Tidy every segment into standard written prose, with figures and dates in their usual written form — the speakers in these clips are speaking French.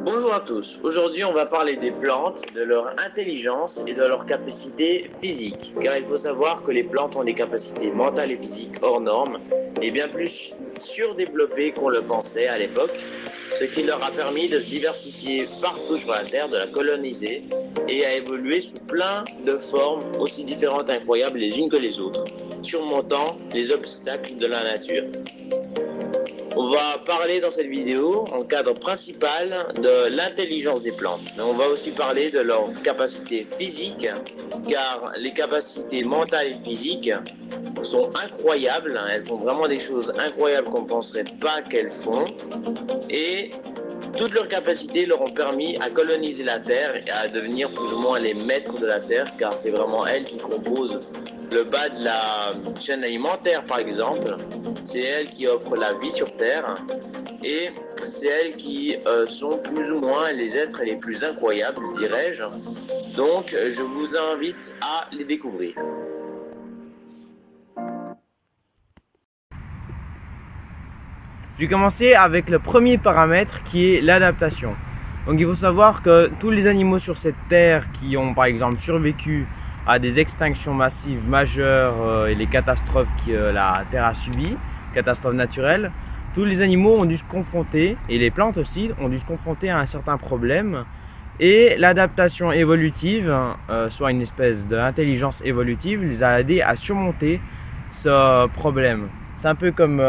Bonjour à tous, aujourd'hui on va parler des plantes, de leur intelligence et de leur capacité physique. Car il faut savoir que les plantes ont des capacités mentales et physiques hors normes et bien plus surdéveloppées qu'on le pensait à l'époque, ce qui leur a permis de se diversifier partout sur la Terre, de la coloniser et à évoluer sous plein de formes aussi différentes et incroyables les unes que les autres, surmontant les obstacles de la nature. On va parler dans cette vidéo en cadre principal de l'intelligence des plantes. Mais on va aussi parler de leurs capacités physiques, car les capacités mentales et physiques sont incroyables. Elles font vraiment des choses incroyables qu'on ne penserait pas qu'elles font. Et toutes leurs capacités leur ont permis à coloniser la Terre et à devenir plus ou moins les maîtres de la Terre, car c'est vraiment elles qui composent le bas de la chaîne alimentaire, par exemple. C'est elles qui offrent la vie sur Terre et c'est elles qui sont plus ou moins les êtres les plus incroyables, dirais-je. Donc, je vous invite à les découvrir. Je vais commencer avec le premier paramètre qui est l'adaptation. Donc il faut savoir que tous les animaux sur cette terre qui ont par exemple survécu à des extinctions massives majeures et les catastrophes que la terre a subies, catastrophes naturelles, tous les animaux ont dû se confronter, et les plantes aussi, ont dû se confronter à un certain problème. Et l'adaptation évolutive, soit une espèce d'intelligence évolutive, les a aidés à surmonter ce problème. C'est un peu comme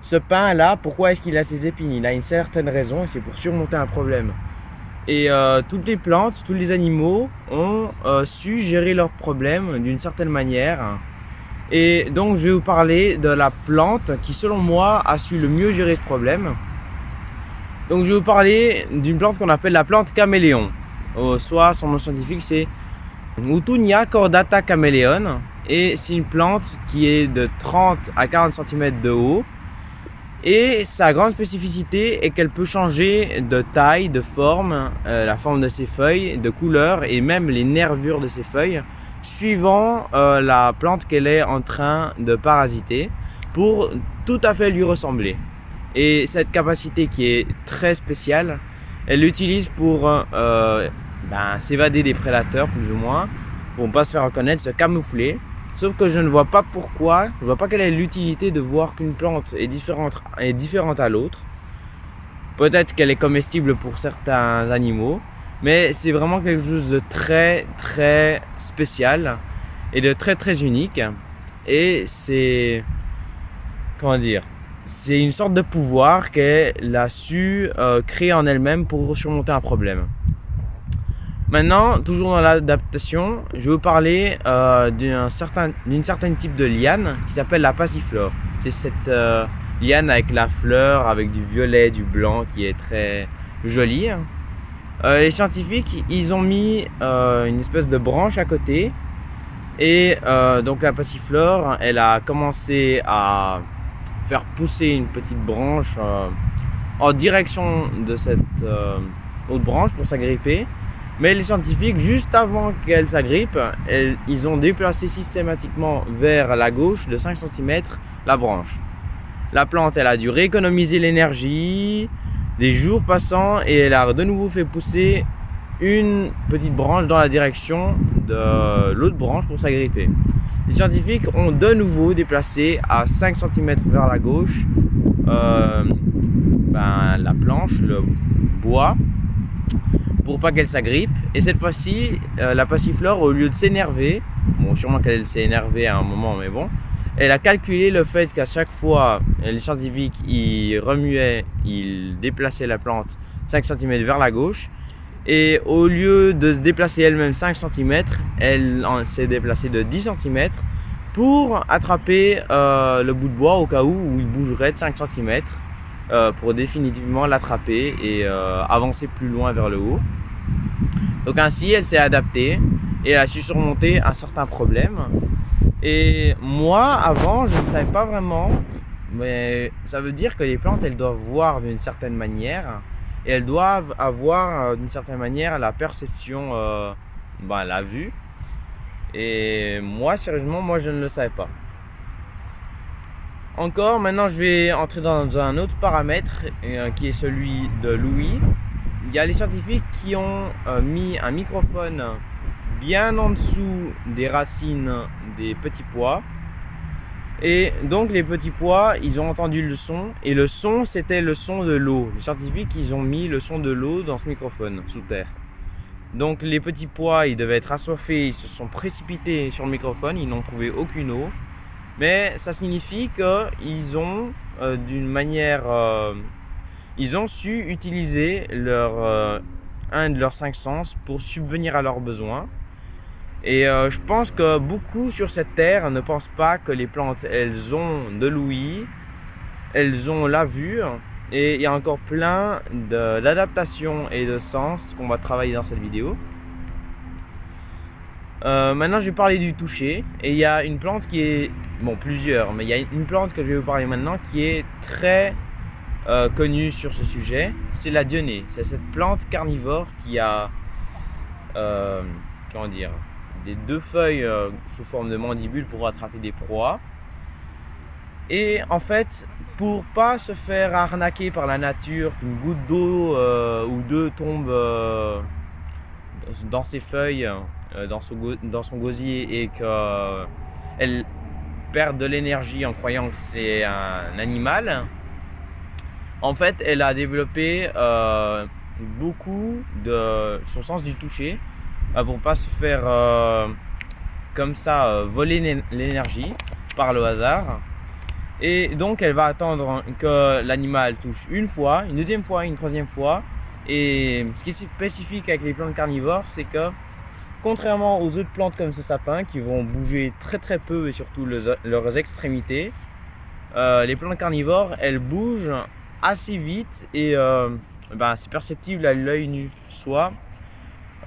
ce pain là, pourquoi est-ce qu'il a ses épines? Il a une certaine raison et c'est pour surmonter un problème. Et toutes les plantes, tous les animaux ont su gérer leurs problèmes d'une certaine manière. Et donc je vais vous parler de la plante qui selon moi a su le mieux gérer ce problème. Donc je vais vous parler d'une plante qu'on appelle la plante caméléon. Soit son nom scientifique c'est Wutunia cordata caméléon. Et c'est une plante qui est de 30 à 40 cm de haut. Et sa grande spécificité est qu'elle peut changer de taille, de forme, la forme de ses feuilles, de couleur et même les nervures de ses feuilles, suivant la plante qu'elle est en train de parasiter, pour tout à fait lui ressembler. Et cette capacité qui est très spéciale, elle l'utilise pour s'évader des prédateurs plus ou moins, pour ne pas se faire reconnaître, se camoufler. Sauf que je ne vois pas pourquoi, je ne vois pas quelle est l'utilité de voir qu'une plante est différente à l'autre. Peut-être qu'elle est comestible pour certains animaux, mais c'est vraiment quelque chose de très très spécial et de très très unique. Et c'est, comment dire, c'est une sorte de pouvoir qu'elle a su créer en elle-même pour surmonter un problème. Maintenant, toujours dans l'adaptation, je vais vous parler d'une certaine type de liane qui s'appelle la passiflore. C'est cette liane avec la fleur, avec du violet, du blanc qui est très jolie. Les scientifiques, ils ont mis une espèce de branche à côté. Et donc la passiflore, elle a commencé à faire pousser une petite branche en direction de cette autre branche pour s'agripper. Mais les scientifiques, juste avant qu'elle s'agrippe, ils ont déplacé systématiquement vers la gauche de 5 cm la branche. La plante, elle a dû rééconomiser l'énergie des jours passants et elle a de nouveau fait pousser une petite branche dans la direction de l'autre branche pour s'agripper. Les scientifiques ont de nouveau déplacé à 5 cm vers la gauche la planche, le bois, pour pas qu'elle s'agrippe. Et cette fois-ci, la passiflore, au lieu de s'énerver, bon, sûrement qu'elle s'est énervée à un moment, mais bon, elle a calculé le fait qu'à chaque fois, les scientifiques, ils remuaient, ils déplaçaient la plante 5 cm vers la gauche. Et au lieu de se déplacer elle-même 5 cm, elle s'est déplacée de 10 cm pour attraper le bout de bois au cas où il bougerait de 5 cm. Pour définitivement l'attraper et avancer plus loin vers le haut. Donc ainsi, elle s'est adaptée et elle a su surmonter un certain problème. Et moi, avant, je ne savais pas vraiment, mais ça veut dire que les plantes, elles doivent voir d'une certaine manière et elles doivent avoir d'une certaine manière la perception, la vue. Et moi, sérieusement, je ne le savais pas. Encore, maintenant je vais entrer dans un autre paramètre qui est celui de l'ouïe. il y a les scientifiques qui ont mis un microphone bien en dessous des racines des petits pois. Et donc les petits pois, ils ont entendu le son, et le son, c'était le son de l'eau. Les scientifiques, ils ont mis le son de l'eau dans ce microphone sous terre. Donc les petits pois, ils devaient être assoiffés, ils se sont précipités sur le microphone, ils n'ont trouvé aucune eau. Mais ça signifie qu'ils ont, d'une manière, ils ont su utiliser un de leurs 5 sens pour subvenir à leurs besoins. Et je pense que beaucoup sur cette terre ne pensent pas que les plantes, elles ont de l'ouïe, elles ont la vue, et il y a encore plein d'adaptations et de sens qu'on va travailler dans cette vidéo. Maintenant je vais parler du toucher, et il y a une plante qui est, bon plusieurs, mais il y a une plante que je vais vous parler maintenant qui est très connue sur ce sujet, c'est la dionée. C'est cette plante carnivore qui a, comment dire, des 2 feuilles sous forme de mandibule pour attraper des proies. Et en fait, pour pas se faire arnaquer par la nature, qu'une goutte d'eau ou 2 tombe dans ses feuilles, dans son gosier, et qu'elle perde de l'énergie en croyant que c'est un animal, en fait, elle a développé beaucoup de son sens du toucher, pour pas se faire comme ça voler l'énergie par le hasard. Et donc elle va attendre que l'animal touche une fois, une deuxième fois, une troisième fois. Et ce qui est spécifique avec les plantes carnivores, c'est que contrairement aux autres plantes comme ce sapin qui vont bouger très très peu et surtout leurs extrémités, les plantes carnivores, elles bougent assez vite et c'est perceptible à l'œil nu. Soit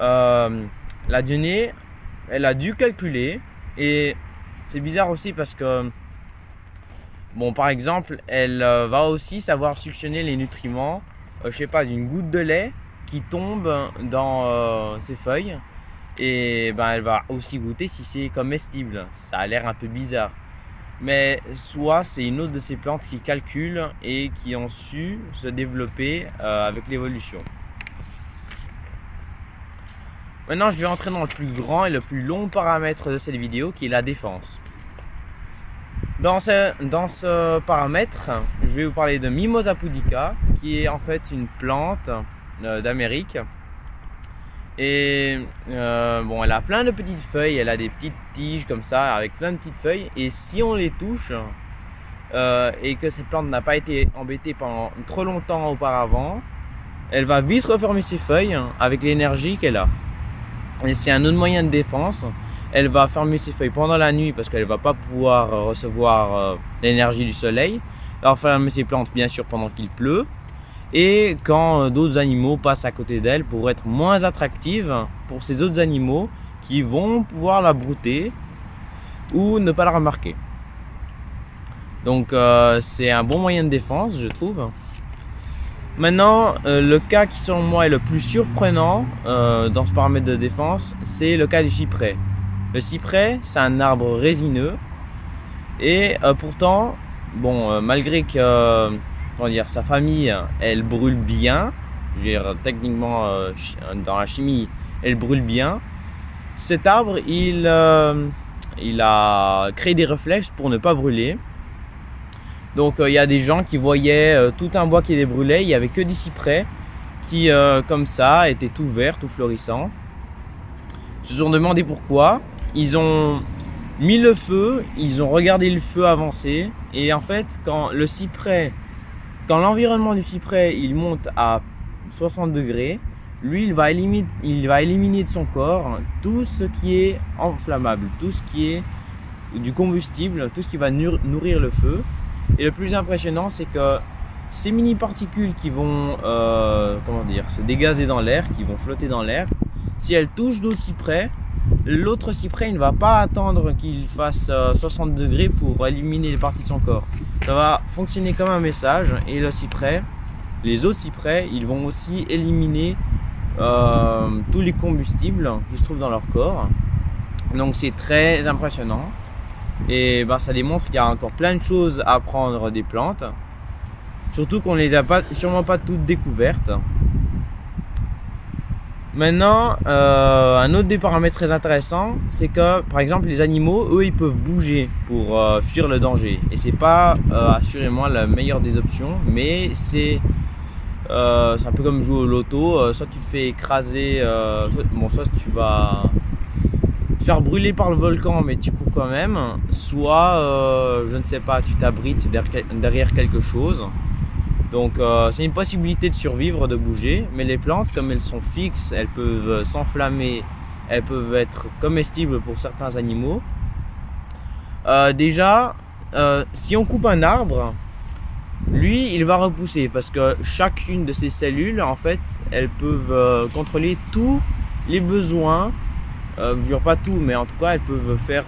la dionée, elle a dû calculer, et c'est bizarre aussi parce que, bon, par exemple, elle va aussi savoir suctionner les nutriments, je sais pas, d'une goutte de lait qui tombe dans ses feuilles, et elle va aussi goûter si c'est comestible. Ça a l'air un peu bizarre, mais soit c'est une autre de ces plantes qui calcule et qui ont su se développer avec l'évolution. Maintenant, je vais entrer dans le plus grand et le plus long paramètre de cette vidéo, qui est la défense. Dans ce paramètre, je vais vous parler de Mimosa pudica, qui est en fait une plante d'Amérique. Et bon, elle a plein de petites feuilles, elle a des petites tiges comme ça, avec plein de petites feuilles. Et si on les touche, et que cette plante n'a pas été embêtée pendant trop longtemps auparavant, elle va vite refermer ses feuilles avec l'énergie qu'elle a. Et c'est un autre moyen de défense. Elle va fermer ses feuilles pendant la nuit parce qu'elle ne va pas pouvoir recevoir l'énergie du soleil. Elle va fermer ses plantes bien sûr pendant qu'il pleut. Et quand d'autres animaux passent à côté d'elle, pour être moins attractive pour ces autres animaux qui vont pouvoir la brouter ou ne pas la remarquer. Donc c'est un bon moyen de défense, je trouve. Maintenant, le cas qui selon moi est le plus surprenant dans ce paramètre de défense, c'est le cas du cyprès. Le cyprès, c'est un arbre résineux, et pourtant, bon, malgré que sa famille, elle brûle bien, je veux dire, techniquement dans la chimie, elle brûle bien, cet arbre, il a créé des réflexes pour ne pas brûler. Donc il y a des gens qui voyaient tout un bois qui les brûlait, il n'y avait que des cyprès qui, comme ça, étaient tout verts, tout florissants. Ils se sont demandé pourquoi. Ils ont mis le feu, ils ont regardé le feu avancer, et en fait, quand l'environnement du cyprès il monte à 60 degrés, lui il va éliminer de son corps tout ce qui est inflammable, tout ce qui est du combustible, tout ce qui va nourrir le feu. Et le plus impressionnant, c'est que ces mini particules qui vont se dégazer dans l'air, qui vont flotter dans l'air, si elles touchent d'autres cyprès, l'autre cyprès il ne va pas attendre qu'il fasse 60 degrés pour éliminer les parties de son corps. Ça va fonctionner comme un message, et les autres cyprès, ils vont aussi éliminer tous les combustibles qui se trouvent dans leur corps. Donc c'est très impressionnant. Et ça démontre qu'il y a encore plein de choses à apprendre des plantes, surtout qu'on ne les a sûrement pas toutes découvertes. Maintenant, un autre des paramètres très intéressants, c'est que par exemple les animaux, eux, ils peuvent bouger pour fuir le danger. Et c'est pas assurément la meilleure des options, mais c'est un peu comme jouer au loto. Soit tu te fais écraser, soit tu vas te faire brûler par le volcan, mais tu cours quand même. Soit, je ne sais pas, tu t'abrites derrière quelque chose. Donc c'est une possibilité de survivre, de bouger, mais les plantes, comme elles sont fixes, elles peuvent s'enflammer, elles peuvent être comestibles pour certains animaux. Déjà, si on coupe un arbre, lui, il va repousser parce que chacune de ces cellules, en fait, elles peuvent contrôler tous les besoins. Je jure pas tout, mais en tout cas, elles peuvent faire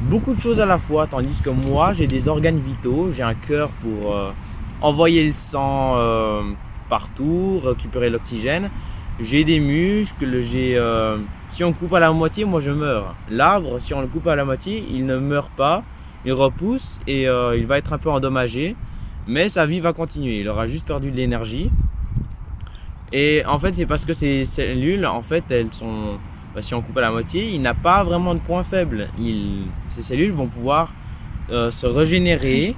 beaucoup de choses à la fois, tandis que moi, j'ai des organes vitaux, j'ai un cœur pour envoyer le sang partout, récupérer l'oxygène. J'ai des muscles, si on coupe à la moitié, moi je meurs. L'arbre, si on le coupe à la moitié, il ne meurt pas, il repousse et il va être un peu endommagé, mais sa vie va continuer. Il aura juste perdu de l'énergie. Et en fait, c'est parce que ces cellules, en fait, elles sont, si on coupe à la moitié, il n'a pas vraiment de point faible. Ces cellules vont pouvoir se régénérer,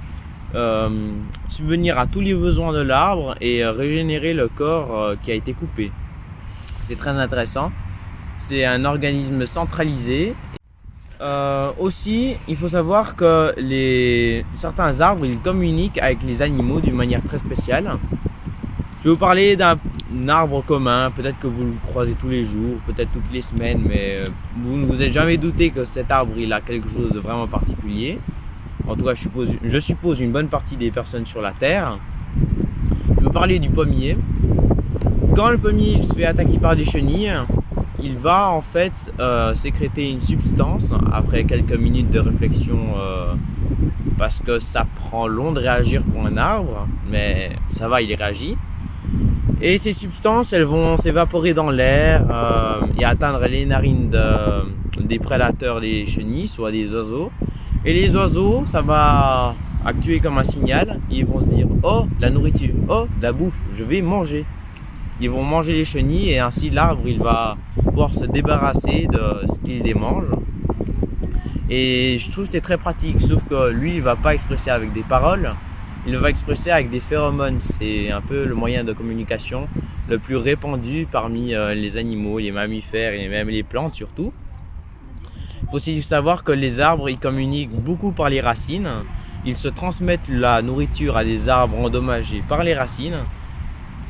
subvenir à tous les besoins de l'arbre et régénérer le corps qui a été coupé. C'est très intéressant. C'est un organisme centralisé. Aussi, il faut savoir que certains arbres, ils communiquent avec les animaux d'une manière très spéciale. Je vais vous parler d'un arbre commun, peut-être que vous le croisez tous les jours, peut-être toutes les semaines, mais vous ne vous êtes jamais douté que cet arbre il a quelque chose de vraiment particulier. En tout cas, je suppose une bonne partie des personnes sur la Terre. Je vais vous parler du pommier. Quand le pommier il se fait attaquer par des chenilles, il va en fait sécréter une substance après quelques minutes de réflexion parce que ça prend long de réagir pour un arbre, mais ça va, il réagit. Et ces substances, elles vont s'évaporer dans l'air et atteindre les narines des prédateurs des chenilles, soit des oiseaux. Et les oiseaux, ça va actuer comme un signal. Ils vont se dire « Oh, la nourriture, oh, la bouffe, je vais manger ». Ils vont manger les chenilles et ainsi l'arbre, il va pouvoir se débarrasser de ce qu'il démange. Et je trouve que c'est très pratique, sauf que lui, il va pas expresser avec des paroles. Il va expresser avec des phéromones. C'est un peu le moyen de communication le plus répandu parmi les animaux, les mammifères et même les plantes surtout. Il faut aussi savoir que les arbres, ils communiquent beaucoup par les racines. Ils se transmettent la nourriture à des arbres endommagés par les racines.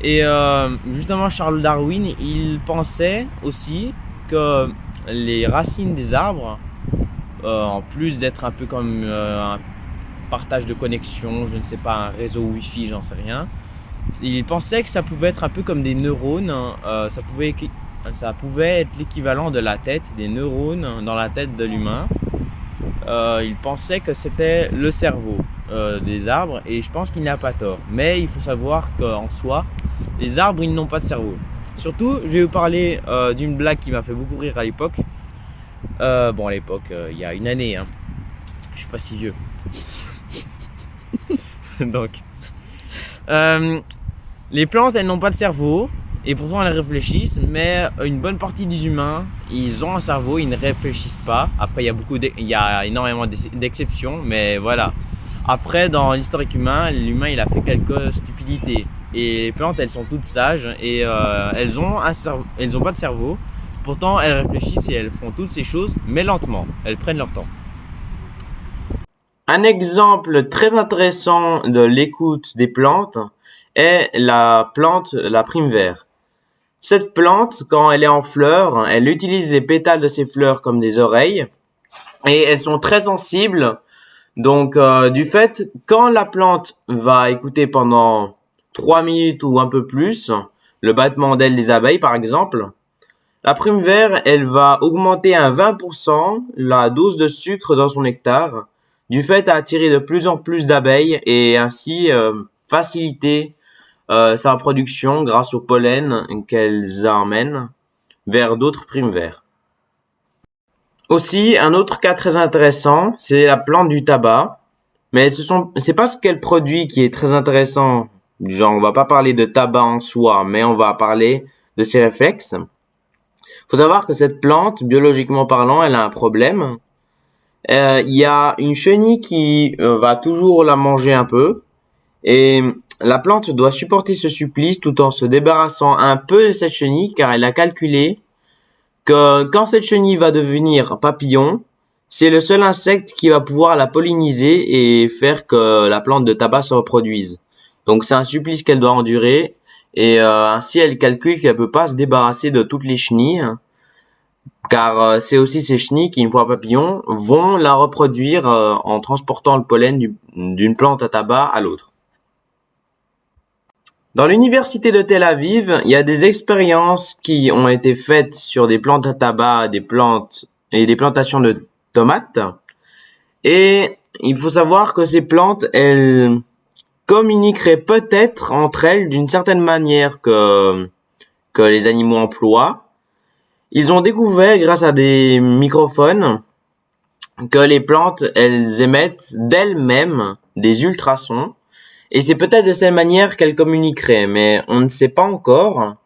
Et justement, Charles Darwin, il pensait aussi que les racines des arbres, en plus d'être un peu comme un partage de connexion, je ne sais pas, un réseau Wi-Fi, j'en sais rien. Il pensait que ça pouvait être un peu comme des neurones, ça pouvait être l'équivalent de la tête, des neurones dans la tête de l'humain. Il pensait que c'était le cerveau des arbres et je pense qu'il n'a pas tort. Mais il faut savoir qu'en soi, les arbres, ils n'ont pas de cerveau. Surtout, je vais vous parler d'une blague qui m'a fait beaucoup rire à l'époque. À l'époque, il y a une année, hein. Je suis pas si vieux. Donc, les plantes, elles n'ont pas de cerveau et pourtant elles réfléchissent, mais une bonne partie des humains, ils ont un cerveau, ils ne réfléchissent pas. Après, il y a énormément d'exceptions, mais voilà. Après, dans l'historique humain, l'humain, il a fait quelques stupidités. Et les plantes, elles sont toutes sages et elles ont pas de cerveau. Pourtant, elles réfléchissent et elles font toutes ces choses, mais lentement. Elles prennent leur temps. Un exemple très intéressant de l'écoute des plantes est la plante, la prime vert. Cette plante, quand elle est en fleurs, elle utilise les pétales de ses fleurs comme des oreilles et elles sont très sensibles. Donc, du fait, quand la plante va écouter pendant 3 minutes ou un peu plus, le battement d'ailes des abeilles par exemple, la prime vert, elle va augmenter à 20% la dose de sucre dans son nectar, du fait à attirer de plus en plus d'abeilles et ainsi faciliter sa production grâce au pollen qu'elles emmènent vers d'autres primes verts. Aussi, un autre cas très intéressant, c'est la plante du tabac. Mais c'est pas ce qu'elle produit qui est très intéressant. Genre, on va pas parler de tabac en soi, mais on va parler de ses réflexes. Faut savoir que cette plante, biologiquement parlant, elle a un problème. Il y a une chenille qui va toujours la manger un peu, et la plante doit supporter ce supplice tout en se débarrassant un peu de cette chenille, car elle a calculé que quand cette chenille va devenir papillon, c'est le seul insecte qui va pouvoir la polliniser et faire que la plante de tabac se reproduise. Donc c'est un supplice qu'elle doit endurer, et ainsi elle calcule qu'elle peut pas se débarrasser de toutes les chenilles, car c'est aussi ces chenilles qui, une fois papillon, vont la reproduire en transportant le pollen d'une plante à tabac à l'autre. Dans l'université de Tel Aviv, il y a des expériences qui ont été faites sur des plantes à tabac, des plantes et des plantations de tomates. Et il faut savoir que ces plantes, elles communiqueraient peut-être entre elles d'une certaine manière que les animaux emploient. Ils ont découvert, grâce à des microphones, que les plantes, elles émettent d'elles-mêmes des ultrasons. Et c'est peut-être de cette manière qu'elles communiqueraient, mais on ne sait pas encore.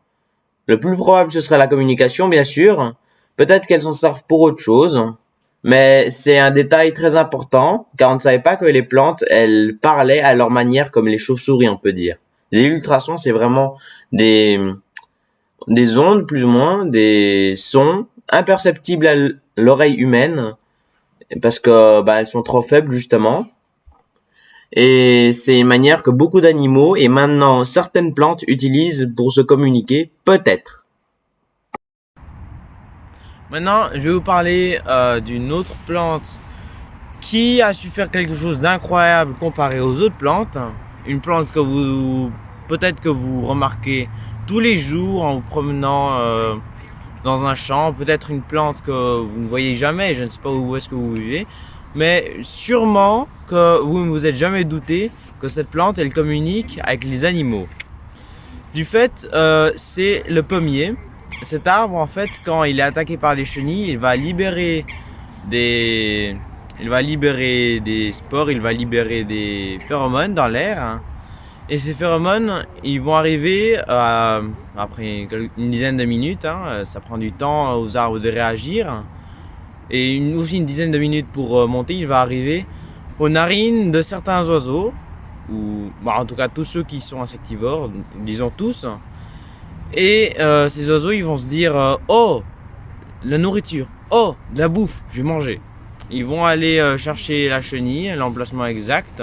Le plus probable, ce serait la communication, bien sûr. Peut-être qu'elles s'en servent pour autre chose. Mais c'est un détail très important, car on ne savait pas que les plantes, elles parlaient à leur manière comme les chauves-souris, on peut dire. Les ultrasons, c'est vraiment des ondes, plus ou moins, des sons imperceptibles à l'oreille humaine, parce que elles sont trop faibles, justement. Et c'est une manière que beaucoup d'animaux et maintenant certaines plantes utilisent pour se communiquer, peut-être. Maintenant, je vais vous parler d'une autre plante qui a su faire quelque chose d'incroyable comparé aux autres plantes. Une plante que peut-être que vous remarquez tous les jours en vous promenant dans un champ. Peut-être une plante que vous ne voyez jamais, je ne sais pas où est-ce que vous vivez. Mais sûrement que vous ne vous êtes jamais douté que cette plante, elle communique avec les animaux. Du fait, c'est le pommier. Cet arbre, en fait, quand il est attaqué par les chenilles, il va libérer des spores, il va libérer des phéromones dans l'air. Hein. Et ces phéromones, ils vont arriver après une dizaine de minutes. Hein, ça prend du temps aux arbres de réagir. Et aussi une dizaine de minutes pour monter, il va arriver aux narines de certains oiseaux, ou en tout cas tous ceux qui sont insectivores, disons tous. Et ces oiseaux, ils vont se dire oh, la nourriture, oh, de la bouffe, je vais manger. Ils vont aller chercher la chenille, l'emplacement exact,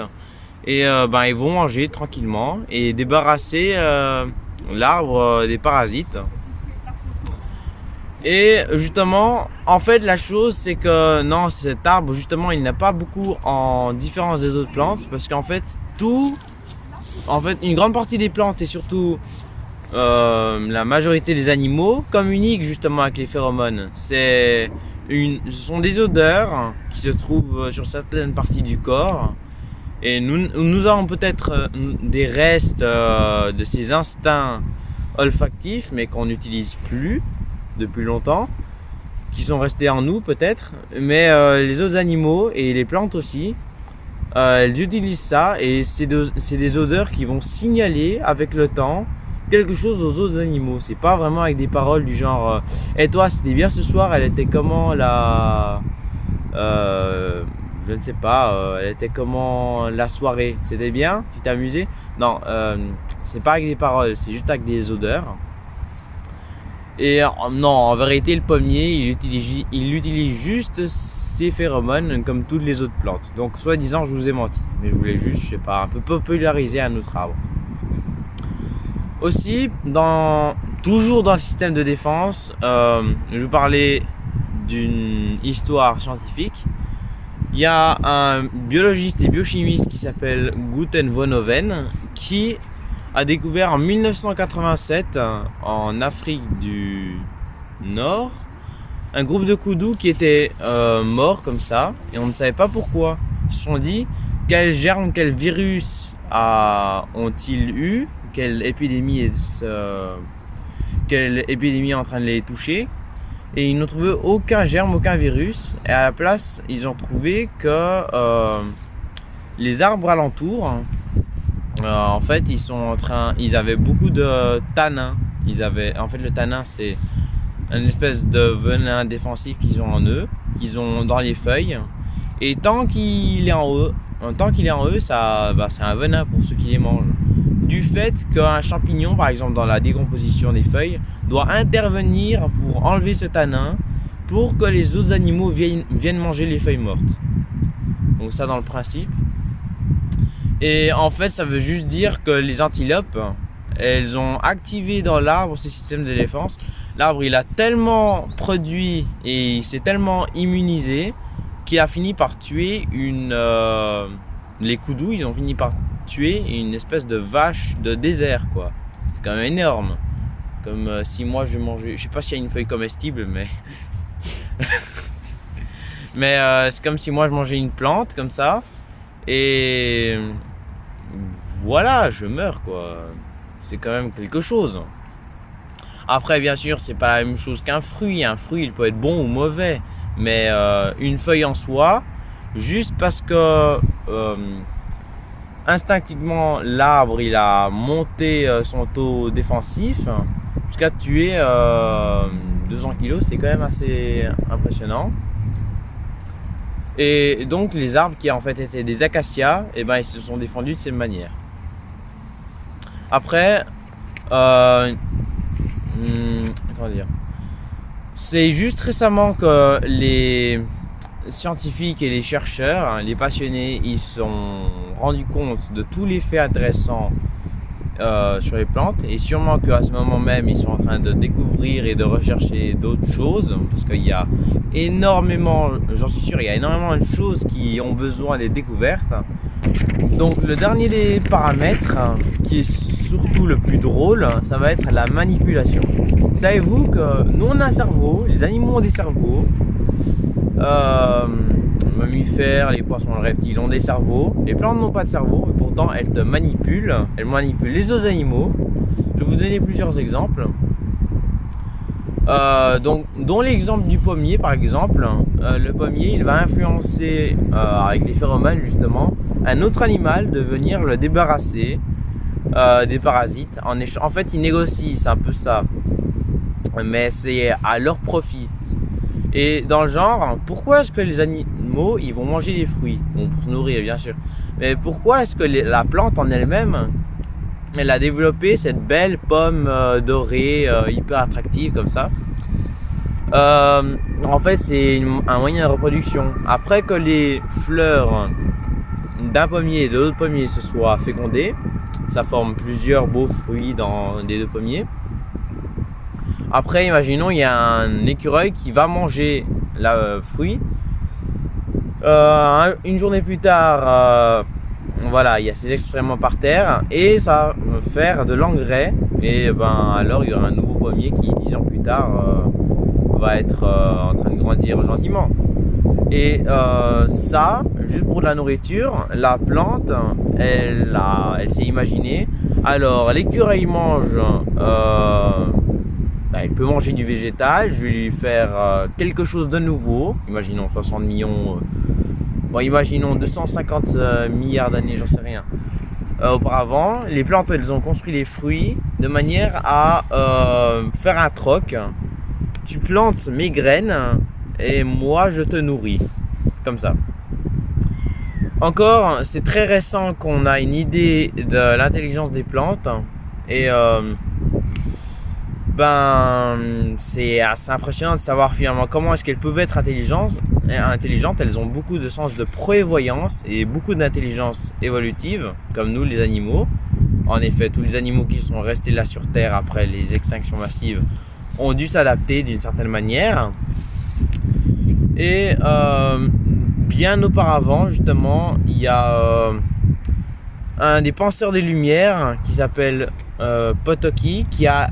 et ils vont manger tranquillement et débarrasser l'arbre des parasites. Et justement, en fait, la chose, c'est que non, cet arbre, justement, il n'a pas beaucoup en différence des autres plantes, parce qu'en fait, une grande partie des plantes et surtout la majorité des animaux communiquent justement avec les phéromones. Ce sont des odeurs qui se trouvent sur certaines parties du corps, et nous avons peut-être des restes de ces instincts olfactifs, mais qu'on n'utilise plus depuis longtemps, qui sont restés en nous peut-être, mais les autres animaux et les plantes aussi, elles utilisent ça, et c'est des odeurs qui vont signaler avec le temps quelque chose aux autres animaux. C'est pas vraiment avec des paroles du genre et toi c'était bien ce soir, elle était comment je ne sais pas, elle était comment la soirée, c'était bien, tu t'es amusé? Non, c'est pas avec des paroles, c'est juste avec des odeurs. Et non, en vérité, le pommier, il utilise juste ses phéromones comme toutes les autres plantes. Donc, soi-disant, je vous ai menti. Mais je voulais juste, je sais pas, un peu populariser un autre arbre. Aussi, toujours dans le système de défense, je vous parlais d'une histoire scientifique. Il y a un biologiste et biochimiste qui s'appelle Guten von Oven qui a découvert en 1987 en Afrique du Nord un groupe de koudous qui était mort comme ça, et on ne savait pas pourquoi. Ils se sont dit quel germe, quel virus ont-ils eu, quelle épidémie est en train de les toucher, et ils n'ont trouvé aucun germe, aucun virus, et à la place ils ont trouvé que les arbres alentours, en fait, ils avaient beaucoup de tanins. Le tanin, c'est une espèce de venin défensif qu'ils ont en eux, qu'ils ont dans les feuilles. Et tant qu'il est en eux, c'est un venin pour ceux qui les mangent. Du fait qu'un champignon, par exemple dans la décomposition des feuilles, doit intervenir pour enlever ce tanin pour que les autres animaux viennent manger les feuilles mortes. Donc ça dans le principe. Et en fait, ça veut juste dire que les antilopes, elles ont activé dans l'arbre ce système de défense. L'arbre, il a tellement produit et il s'est tellement immunisé qu'il a fini par tuer les koudous, ils ont fini par tuer une espèce de vache de désert, quoi. C'est quand même énorme. Comme si moi je mangeais, je sais pas s'il y a une feuille comestible, mais c'est comme si moi je mangeais une plante comme ça et voilà, je meurs, quoi. C'est quand même quelque chose. Après, bien sûr, c'est pas la même chose qu'un fruit. Un fruit, il peut être bon ou mauvais, mais une feuille en soi, juste parce que instinctivement l'arbre il a monté son taux défensif jusqu'à tuer 200 kg, c'est quand même assez impressionnant. Et donc les arbres qui en fait étaient des acacias, et ben ils se sont défendus de cette manière. Après, comment dire, c'est juste récemment que les scientifiques et les chercheurs, les passionnés, ils se sont rendus compte de tous les faits intéressants sur les plantes, et sûrement qu'à ce moment même ils sont en train de découvrir et de rechercher d'autres choses, parce qu'il y a énormément, j'en suis sûr, il y a énormément de choses qui ont besoin d'être découvertes. Donc le dernier des paramètres, qui est surtout le plus drôle, ça va être la manipulation. Savez-vous que nous on a un cerveau, les animaux ont des cerveaux, les mammifères, les poissons, les reptiles ont des cerveaux, les plantes n'ont pas de cerveau, et pourtant elles manipulent les autres animaux. Je vais vous donner plusieurs exemples. Dont l'exemple du pommier par exemple, le pommier il va influencer avec les phéromones justement un autre animal de venir le débarrasser des parasites. En fait ils négocient, c'est un peu ça, mais c'est à leur profit. Et dans le genre, pourquoi est-ce que les animaux ils vont manger des fruits? Bon, pour se nourrir bien sûr, mais pourquoi est-ce que la plante en elle-même elle a développé cette belle pomme dorée, hyper attractive comme ça? En fait, c'est un moyen de reproduction. Après que les fleurs d'un pommier et de l'autre pommier se soient fécondées, ça forme plusieurs beaux fruits dans des deux pommiers. Après, imaginons, il y a un écureuil qui va manger le fruit. Une journée plus tard, voilà, il y a ces excréments par terre et ça va faire de l'engrais. Et ben alors il y aura un nouveau pommier qui 10 ans plus tard va être en train de grandir gentiment. Et ça, juste pour de la nourriture, la plante, elle s'est imaginée. Alors l'écureuil mange, il peut manger du végétal. Je vais lui faire quelque chose de nouveau. Imaginons 60 millions. Imaginons 250 milliards d'années, j'en sais rien. Auparavant, les plantes, elles ont construit les fruits de manière à faire un troc. Tu plantes mes graines et moi je te nourris. Comme ça. Encore, c'est très récent qu'on a une idée de l'intelligence des plantes. Et c'est assez impressionnant de savoir finalement comment est-ce qu'elles peuvent être intelligentes. Elles ont beaucoup de sens de prévoyance et beaucoup d'intelligence évolutive, comme nous les animaux. En effet, tous les animaux qui sont restés là sur Terre après les extinctions massives ont dû s'adapter d'une certaine manière. Et bien auparavant, justement, il y a un des penseurs des Lumières qui s'appelle Potocki, qui a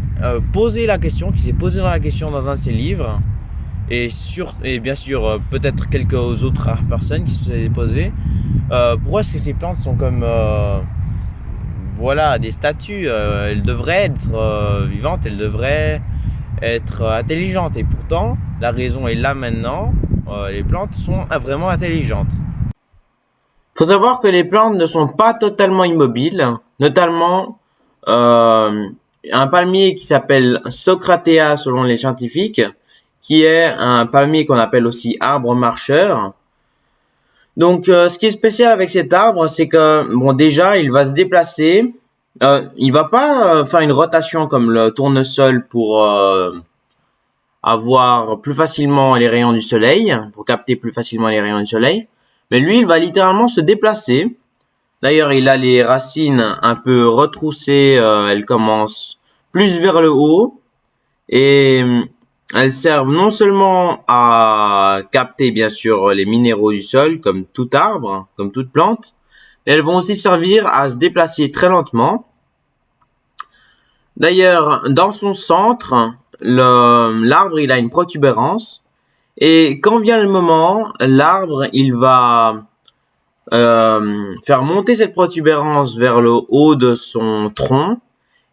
posé la question, qui s'est posé dans la question dans un de ses livres, et bien sûr peut-être quelques autres rares personnes qui se sont posées, pourquoi est-ce que ces plantes sont comme des statues, elles devraient être vivantes, elles devraient être intelligentes, et pourtant la raison est là maintenant, les plantes sont vraiment intelligentes. Faut savoir que les plantes ne sont pas totalement immobiles, notamment un palmier qui s'appelle Socratea selon les scientifiques, qui est un palmier qu'on appelle aussi arbre marcheur. Donc, ce qui est spécial avec cet arbre, c'est que, bon, déjà, il va se déplacer. Il va pas faire une rotation comme le tournesol pour avoir plus facilement les rayons du soleil, pour capter plus facilement les rayons du soleil. Mais lui, il va littéralement se déplacer. D'ailleurs, il a les racines un peu retroussées. Elles commencent plus vers le haut et elles servent non seulement à capter bien sûr les minéraux du sol comme tout arbre, comme toute plante, mais elles vont aussi servir à se déplacer très lentement. D'ailleurs, dans son centre, l'arbre il a une protubérance et quand vient le moment, l'arbre il va faire monter cette protubérance vers le haut de son tronc.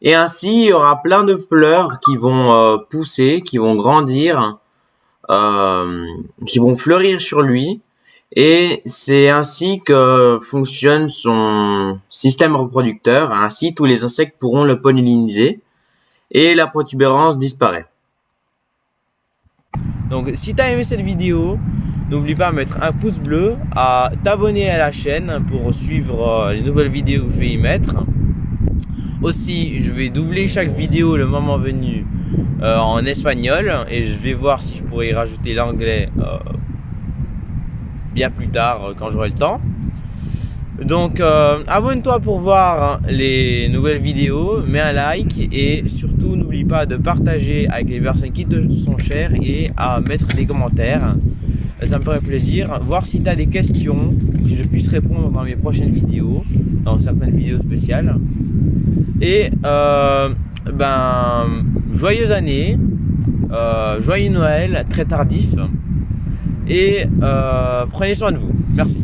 Et ainsi, il y aura plein de fleurs qui vont pousser, qui vont grandir, qui vont fleurir sur lui. Et c'est ainsi que fonctionne son système reproducteur. Ainsi, tous les insectes pourront le polliniser et la protubérance disparaît. Donc, si tu as aimé cette vidéo, n'oublie pas de mettre un pouce bleu, à t'abonner à la chaîne pour suivre les nouvelles vidéos que je vais y mettre. Aussi, je vais doubler chaque vidéo le moment venu en espagnol et je vais voir si je pourrais y rajouter l'anglais bien plus tard quand j'aurai le temps. Donc, abonne-toi pour voir les nouvelles vidéos, mets un like et surtout n'oublie pas de partager avec les personnes qui te sont chères et à mettre des commentaires. Ça me ferait plaisir. Voir si tu as des questions, que je puisse répondre dans mes prochaines vidéos, dans certaines vidéos spéciales. Et joyeuse année, joyeux Noël, très tardif. Et prenez soin de vous. Merci.